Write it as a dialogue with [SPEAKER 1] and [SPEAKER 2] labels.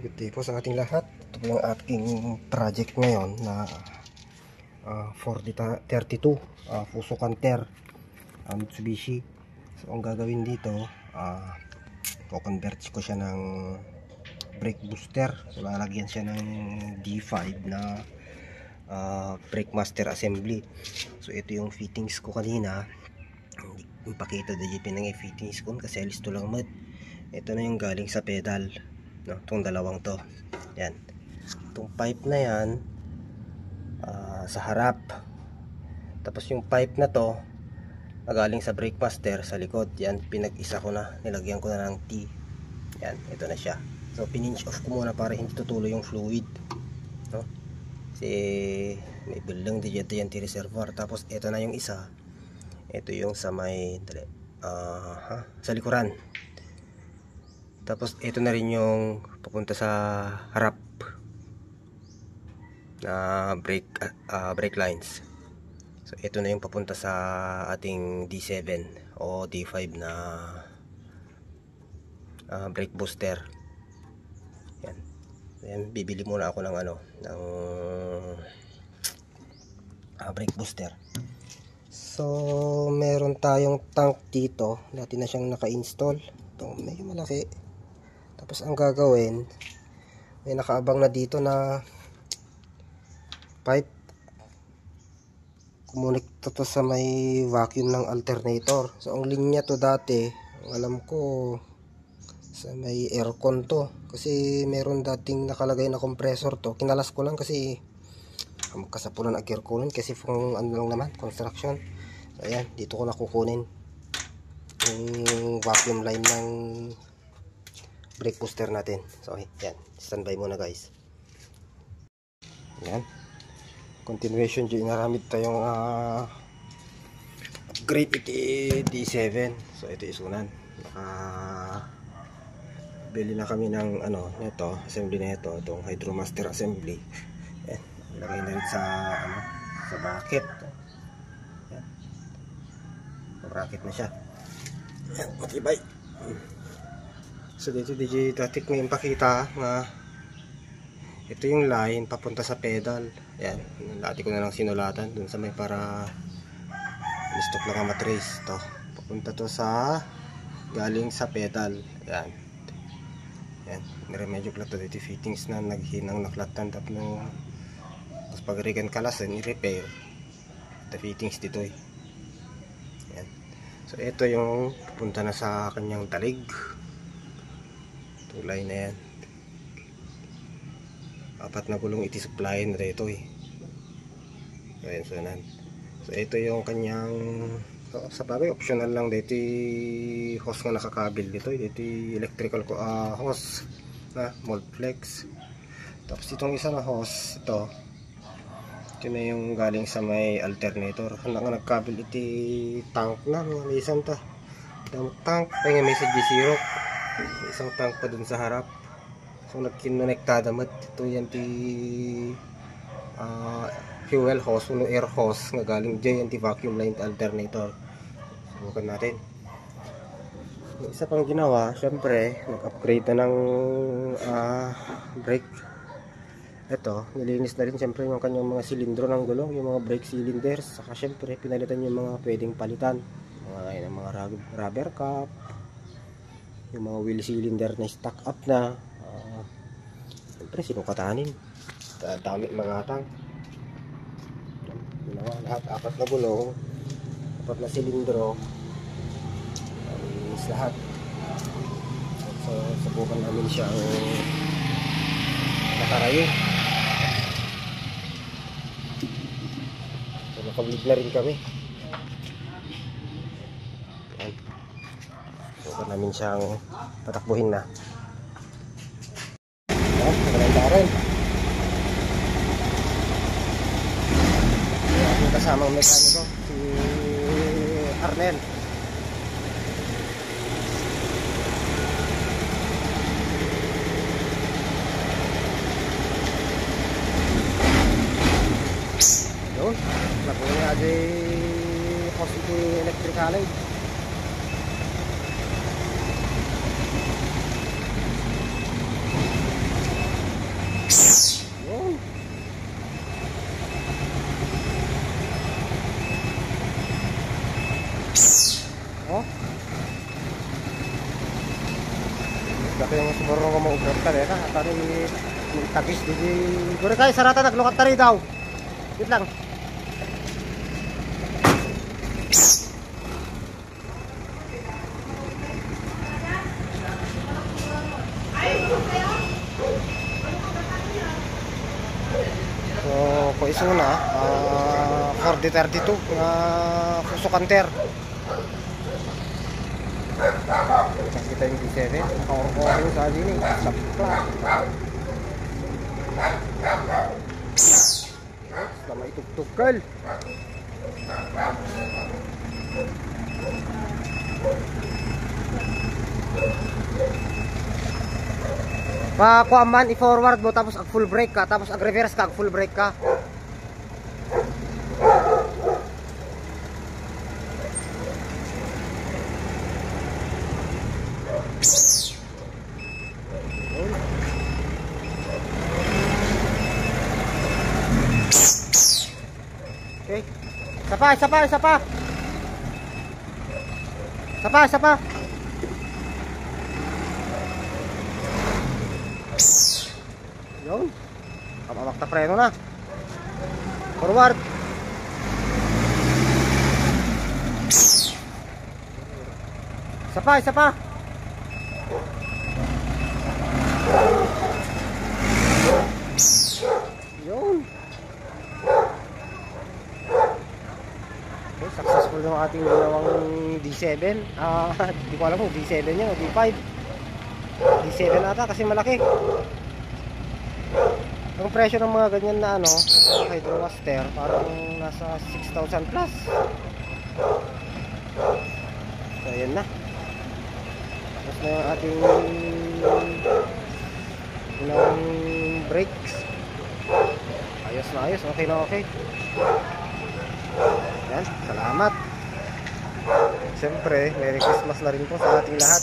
[SPEAKER 1] Good day po sa ating lahat. Ito po yung ating project ngayon na Ford 32 Fuso Canter Mitsubishi. So ang gagawin dito, i-convert ko siya ng brake booster. So lalagyan siya ng D5 na brake master assembly. So ito yung fittings ko kanina. Hindi ko pakita dito pinang fittings ko kasi alis to lang mat. Ito na yung galing sa pedal, no? Itong dalawang to, yan. Itong pipe na yan sa harap, tapos yung pipe na to galing sa brake master sa likod. Yan, pinag-isa ko na, nilagyan ko na ng T. Yan, ito na siya. So pininch off ko muna para hindi tutuloy yung fluid, no? Kasi may bilang digito yan reservoir. Tapos ito na yung isa, ito yung sa may sa likuran. Tapos ito na rin yung papunta sa harap na brake lines. So ito na yung papunta sa ating D7 o D5 na brake booster. Yan. Yan, bibili muna ako ng ng brake booster. So meron tayong tank dito, dati na siyang naka-install. Ito medyo malaki. Tapos ang gagawin, may nakaabang na dito na pipe. Kumonekta to sa may vacuum ng alternator. So ang linya to dati, ang alam ko sa may aircon to, kasi meron dating nakalagay na compressor to. Kinalas ko lang kasi magkasapulan ang air coolant kasi kung lang naman construction. So ayan, dito ko na kukunin yung vacuum line ng brake booster natin. So yan, standby muna guys. Yan, continuation dyan, naramid tayong upgrade iti D7. So ito isunan, bili na kami ng nito, assembly na ito, itong Hydromaster assembly. Yan, lagay na rin sa sa bracket. Yan, sa bracket na siya. Yan, matibay. So dito datik may impakita na ito yung line papunta sa pedal. Yan, lati ko na lang sinulatan dun sa may para stock lang ang matrace to. Papunta to sa galing sa pedal. Yan. Yan, niremedyo pala to dito fittings na naghinang naklatan tapos pag rigan kalasan i-repair. Ito fittings dito eh. Yan. So ito yung papunta na sa kanyang talig. Tulay na yan, apat na gulong iti-supply na dito eh. So yan, sunan. So ito yung kanyang sa bagay optional lang dito hose nga nakakabil dito. Dito electrical hose na mold flex. Tapos itong isa na hose, ito na yung galing sa may alternator. Handa nga nagkabil iti tank na mga lisan ta. Tank pa yung message zero. Isang tank pa dun sa harap. So nagkinonektada mat ito yan ti fuel hose, air hose nga galing dyan ti vacuum line alternator. Subukan natin. Yung isa pang ginawa, syempre nag-upgrade na ng brake. Ito, nilinis na rin syempre yung kanyang mga silindro ng gulong, yung mga brake cylinders. Saka syempre pinalitan yung mga pwedeng palitan, mga rubber cap, yung mga wheel cylinder na stock up na. Siyempre sinukatanin, dami mga tang. Lahat, apat na gulong, apat na silindro, is lahat. So subukan namin siya nakarayo. So nakablit na rin kami. Subukan namin siyang patakbuhin na. Maganda rin. Yung kasamang mekaniko, si Arnel. Yun, nakuha nga di hospital electrical. Dati yung siguro nga mag-upload ka rin. Tari tagis di gure kay sarata naglukat tari daw. Wait lang. So, ko iso na 4032 nga fusukan ter. Kita yung D7, naka-orong sa alin eh, sapla. Lama itugtugal. Kuaman i-forward mo tapos ag full brake ka, tapos ag reverse ka, ag full brake ka. Okay. Isa pa. Yun. Kapamakta preno na. Forward. Isa pa. Yun. Okay, successful yung ating ginawang D7. Hindi ko alam kung D7 yan o D5. D7 ata kasi malaki. Ang presyo ng mga ganyan na hydrowaster parang nasa 6,000 plus. So ayan na. Tapos na yung ating unang brakes. Ayos na ayos, okay na okay. Yan, salamat. Siyempre, Merry Christmas na rin po sa ating lahat.